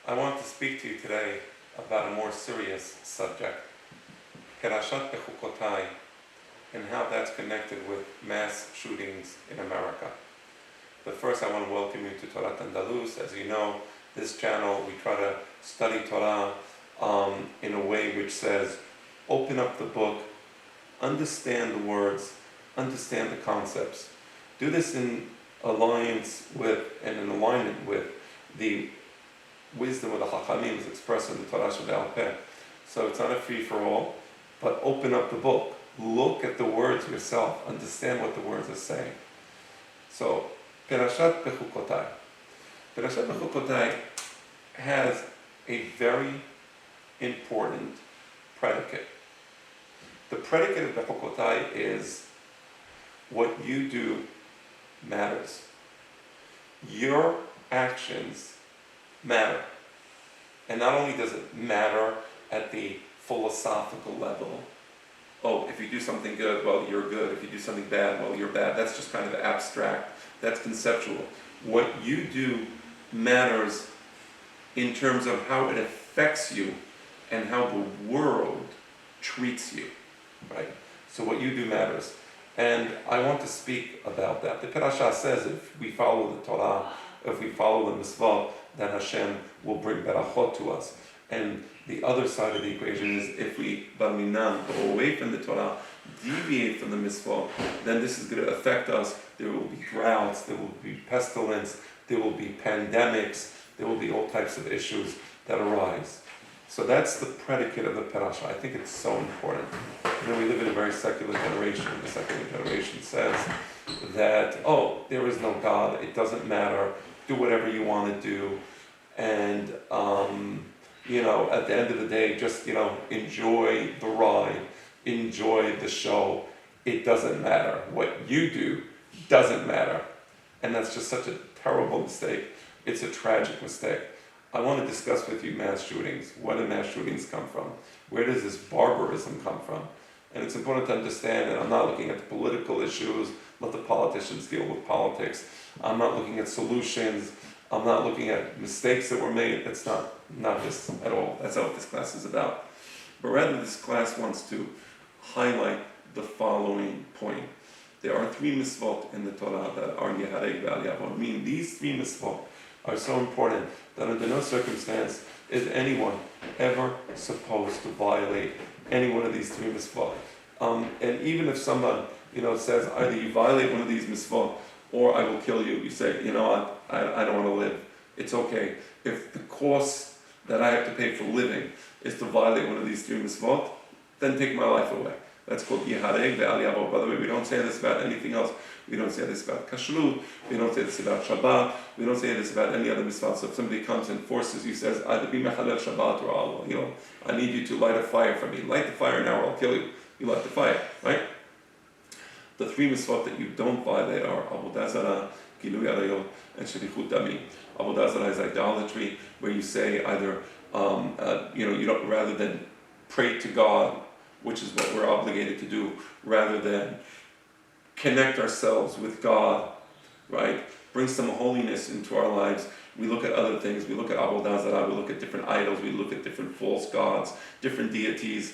I want to speak to you today about a more serious subject, Perashat Behuqotai, and how that's connected with mass shootings in America. But first I want to welcome you to Torah Andalus. As you know, this channel, we try to study Torah in a way which says, open up the book, understand the words, understand the concepts. Do this in alliance with and in alignment with the wisdom of the Chachamim is expressed in the Torah Sheba'al Peh. So it's not a free-for-all, but open up the book. Look at the words yourself. Understand what the words are saying. So, Perashat Behuqotai. Perashat Behuqotai has a very important predicate. The predicate of Behuqotai is what you do matters. Your actions matter. And not only does it matter at the philosophical level, oh, if you do something good, well, you're good. If you do something bad, well, you're bad. That's just kind of abstract. That's conceptual. What you do matters in terms of how it affects you and how the world treats you, right? So what you do matters. And I want to speak about that. The Perashat says if we follow the Torah, if we follow the Mitzvot, then Hashem will bring Berachot to us. And the other side of the equation is if we, Barminan, go away from the Torah, deviate from the Mitzvot, then this is going to affect us. There will be droughts, there will be pestilence, there will be pandemics, there will be all types of issues that arise. So that's the predicate of the Perashat. I think it's so important. You know, we live in a very secular generation. The secular generation says that, oh, there is no God, it doesn't matter, do whatever you want to do, and at the end of the day, just enjoy the ride, enjoy the show. It doesn't matter. What you do doesn't matter. And that's just such a terrible mistake. It's a tragic mistake. I want to discuss with you mass shootings. Where do mass shootings come from? Where does this barbarism come from? And it's important to understand that I'm not looking at the political issues, let the politicians deal with politics. I'm not looking at solutions. I'm not looking at mistakes that were made. That's not this at all. That's not what this class is about. But rather, this class wants to highlight the following point. There are 3 mitzvot in the Torah that are Yehareg ve'al Yavor. I mean, these 3 mitzvot are so important that under no circumstance is anyone ever supposed to violate any one of these 3 mitzvot. And even if someone, says either you violate one of these mitzvot or I will kill you, you say, I don't want to live. It's okay. If the cost that I have to pay for living is to violate one of these 3 mitzvot, then take my life away. That's called Yehareg ve'al Yavor. By the way, we don't say this about anything else. We don't say this about kashrut. We don't say this about Shabbat. We don't say this about any other mitzvah. So if somebody comes and forces you, says, either be mechalel Shabbat or I need you to light a fire for me. Light the fire now or I'll kill you. You light the fire, right? The 3 mitzvot that you don't violate are Avodah Zarah, Gilui Arayot, and Shelichut Damim. Avodah Zarah is idolatry, where you say either, you don't, rather than pray to God, which is what we're obligated to do, rather than connect ourselves with God, right? Bring some holiness into our lives. We look at other things. We look at Avodah Zarah. We look at different idols. We look at different false gods, different deities.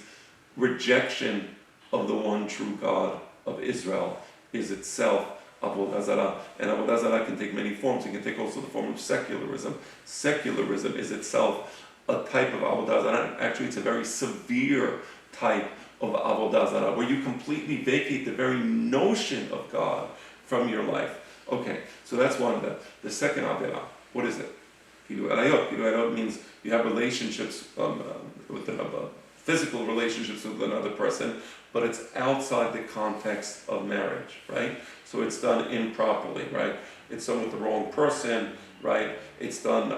Rejection of the one true God of Israel is itself Avodah Zarah. And Avodah Zarah can take many forms. It can take also the form of secularism. Secularism is itself a type of Avodah Zarah. Actually, it's a very severe type of Avodah Zarah, where you completely vacate the very notion of God from your life. Okay, so that's one of them. The second Avirah, what is it? Gilui Arayot. Gilui Arayot means you have relationships with another, physical relationships with another person, but it's outside the context of marriage, right? So it's done improperly, right? It's done with the wrong person, right? It's done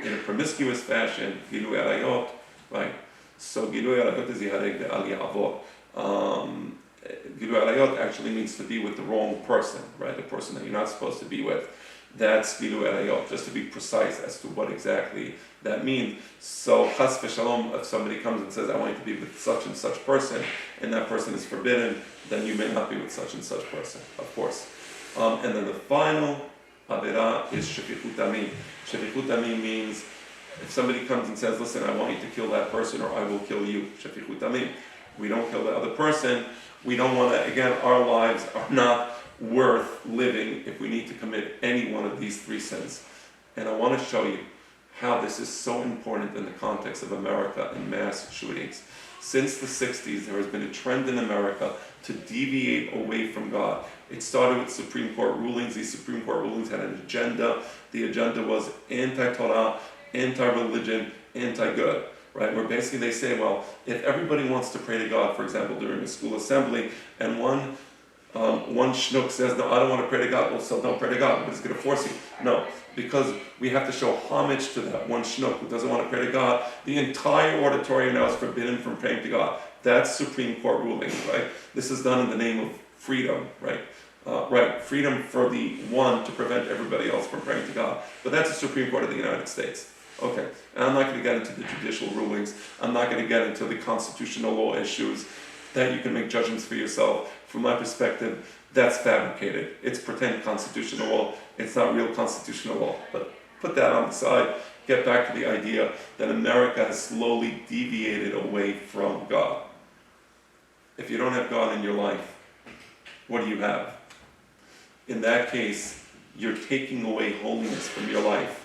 in a promiscuous fashion, Gilui Arayot, right? So Gilui Arayot is Yehareg ve'al Yavor. Gilui Arayot actually means to be with the wrong person, right? The person that you're not supposed to be with. That's Gilui Arayot, just to be precise as to what exactly that means. So Chas v'Shalom, if somebody comes and says, I want you to be with such and such person, and that person is forbidden, then you may not be with such and such person, of course. And then the final Avirah is Shefichut Damim. Shefichut Damim means if If somebody comes and says, listen, I want you to kill that person, or I will kill you, shefichutamim, we don't kill the other person. We don't want to, again, our lives are not worth living if we need to commit any one of these three sins. And I want to show you how this is so important in the context of America and mass shootings. Since the 60s, there has been a trend in America to deviate away from God. It started with Supreme Court rulings. These Supreme Court rulings had an agenda. The agenda was anti-Torah, anti-religion, anti-good. Right, where basically they say, well, if everybody wants to pray to God, for example, during a school assembly, and one schnook says, no, I don't want to pray to God, well, so don't pray to God, but it's going to force you. No, because we have to show homage to that one schnook who doesn't want to pray to God. The entire auditorium now is forbidden from praying to God. That's Supreme Court ruling, right? This is done in the name of freedom, right? Freedom for the one to prevent everybody else from praying to God. But that's the Supreme Court of the United States. Okay, and I'm not going to get into the judicial rulings. I'm not going to get into the constitutional law issues that you can make judgments for yourself. From my perspective, that's fabricated. It's pretend constitutional law. It's not real constitutional law. But put that on the side. Get back to the idea that America has slowly deviated away from God. If you don't have God in your life, what do you have? In that case, you're taking away holiness from your life.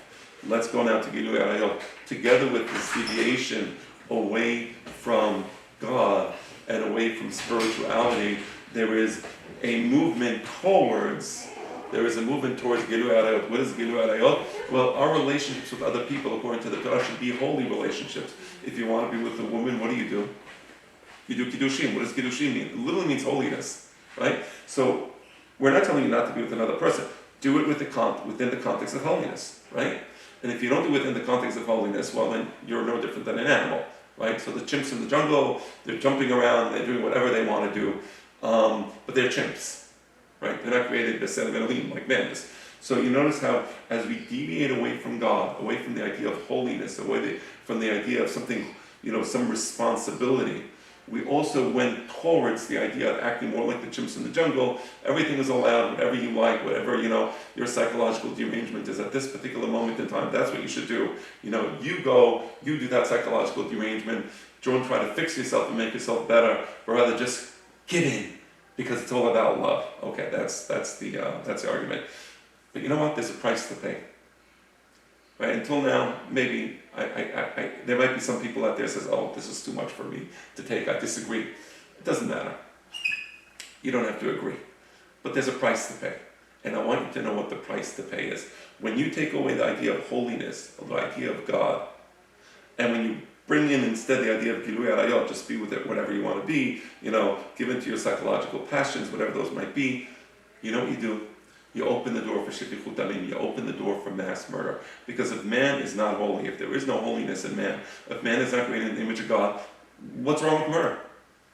Let's go now to Gilui Arayot. Together with this deviation away from God and away from spirituality, there is a movement towards Gilui Arayot. What is Gilui Arayot? Well, our relationships with other people, according to the Torah, should be holy relationships. If you want to be with a woman, what do? You do Kiddushim. What does Kiddushim mean? It literally means holiness, right? So, we're not telling you not to be with another person. Do it within the context of holiness, right? And if you don't do it within the context of holiness, well, then you're no different than an animal, right? So the chimps in the jungle, they're jumping around, they're doing whatever they want to do, but they're chimps, right? They're not created b'tselem Elohim, like man is. So you notice how, as we deviate away from God, away from the idea of holiness, away from the idea of something, some responsibility, we also went towards the idea of acting more like the chimps in the jungle. Everything is allowed, whatever you like, whatever, your psychological derangement is at this particular moment in time. That's what you should do. You go, you do that psychological derangement. Don't try to fix yourself and make yourself better, but rather just get in, because it's all about love. Okay, that's the argument. But you know what? There's a price to pay. Right? Until now, maybe there might be some people out there who says, oh, this is too much for me to take. I disagree. It doesn't matter. You don't have to agree. But there's a price to pay. And I want you to know what the price to pay is. When you take away the idea of holiness, the idea of God, and when you bring in instead the idea of Gilui Arayot, just be with it whatever you want to be, give in to your psychological passions, whatever those might be, you know what you do? You open the door for shefichutamim, you open the door for mass murder. Because if man is not holy, if there is no holiness in man, if man is not created in the image of God, what's wrong with murder?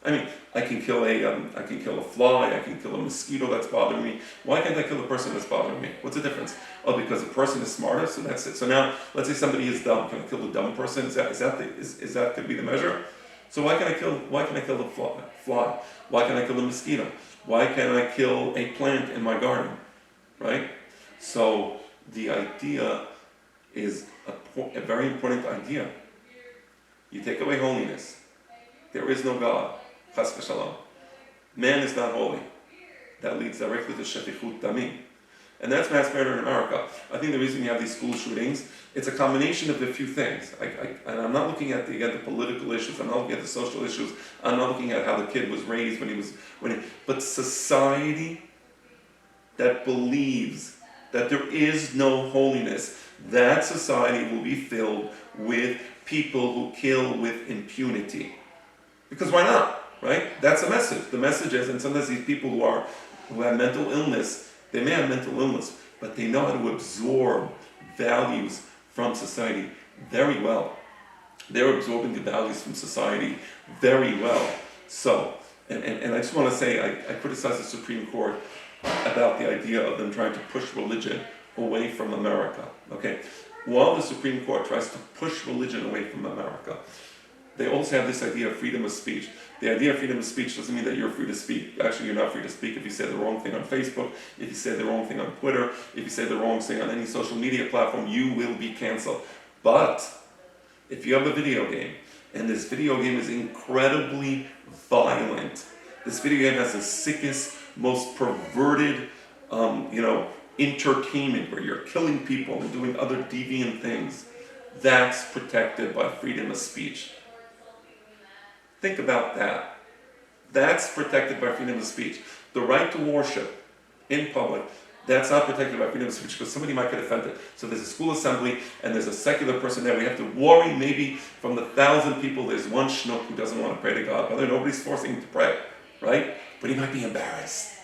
I mean, I can kill a fly, I can kill a mosquito that's bothering me. Why can't I kill a person that's bothering me? What's the difference? Oh, because a person is smarter, so that's it. So now, let's say somebody is dumb. Can I kill the dumb person? Is that could be the measure? So why can I kill the fly? Why can I kill the mosquito? Why can't I kill a plant in my garden? Right? So the idea is a very important idea. You take away holiness. There is no God. Chas v'shalom. Man is not holy. That leads directly to shefichut damim. And that's mass murder in America. I think the reason you have these school shootings, it's a combination of a few things. And I'm not looking at the political issues. I'm not looking at the social issues. I'm not looking at how the kid was raised but society that believes that there is no holiness, that society will be filled with people who kill with impunity. Because why not, right? That's the message. The message is, and sometimes these people who have mental illness, they may have mental illness, but they know how to absorb values from society very well. They're absorbing the values from society very well. So, and I just want to say, I criticize the Supreme Court about the idea of them trying to push religion away from America. Okay, while the Supreme Court tries to push religion away from America, they also have this idea of freedom of speech. The idea of freedom of speech doesn't mean that you're free to speak. Actually, you're not free to speak if you say the wrong thing on Facebook, if you say the wrong thing on Twitter, if you say the wrong thing on any social media platform, you will be canceled. But If you have a video game, and this video game is incredibly violent, this video game has the sickest, most perverted, entertainment where you're killing people and doing other deviant things, that's protected by freedom of speech. Think about that. That's protected by freedom of speech. The right to worship in public, that's not protected by freedom of speech because somebody might get offended. So there's a school assembly and there's a secular person there. We have to worry maybe from the 1,000 people there's one schnook who doesn't want to pray to God. But nobody's forcing him to pray, right? But he might be embarrassed.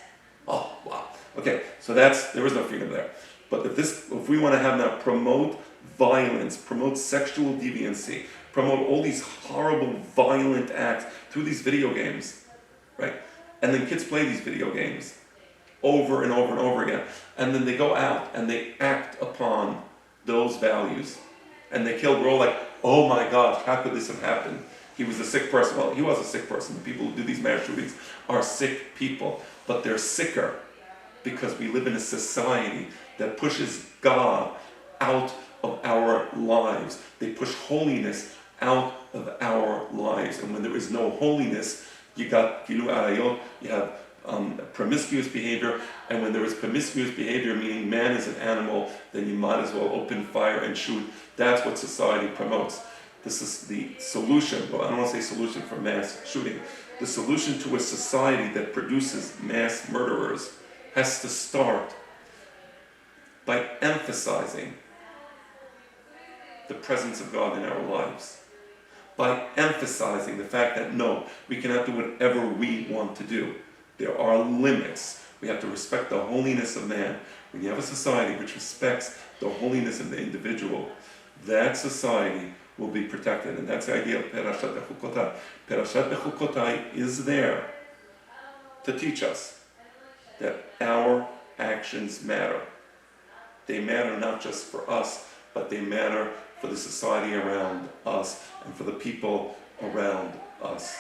Oh, wow. Okay, so there is no freedom there. But if we want to have now promote violence, promote sexual deviancy, promote all these horrible violent acts through these video games, right? And then kids play these video games over and over and over again. And then they go out and they act upon those values. And they kill. We're all like, oh my gosh, how could this have happened? He was a sick person. Well, he was a sick person. The people who do these mass shootings are sick people. But they're sicker because we live in a society that pushes God out of our lives. They push holiness out of our lives. And when there is no holiness, you got gilu arayot, you have promiscuous behavior, and when there is promiscuous behavior, meaning man is an animal, then you might as well open fire and shoot. That's what society promotes. This is the solution, well, I don't want to say solution for mass shooting. The solution to a society that produces mass murderers has to start by emphasizing the presence of God in our lives. By emphasizing the fact that no, we cannot do whatever we want to do. There are limits. We have to respect the holiness of man. When you have a society which respects the holiness of the individual, that society will be protected. And that's the idea of Perashat Behuqotai. Perashat Behuqotai is there to teach us that our actions matter. They matter not just for us, but they matter for the society around us and for the people around us.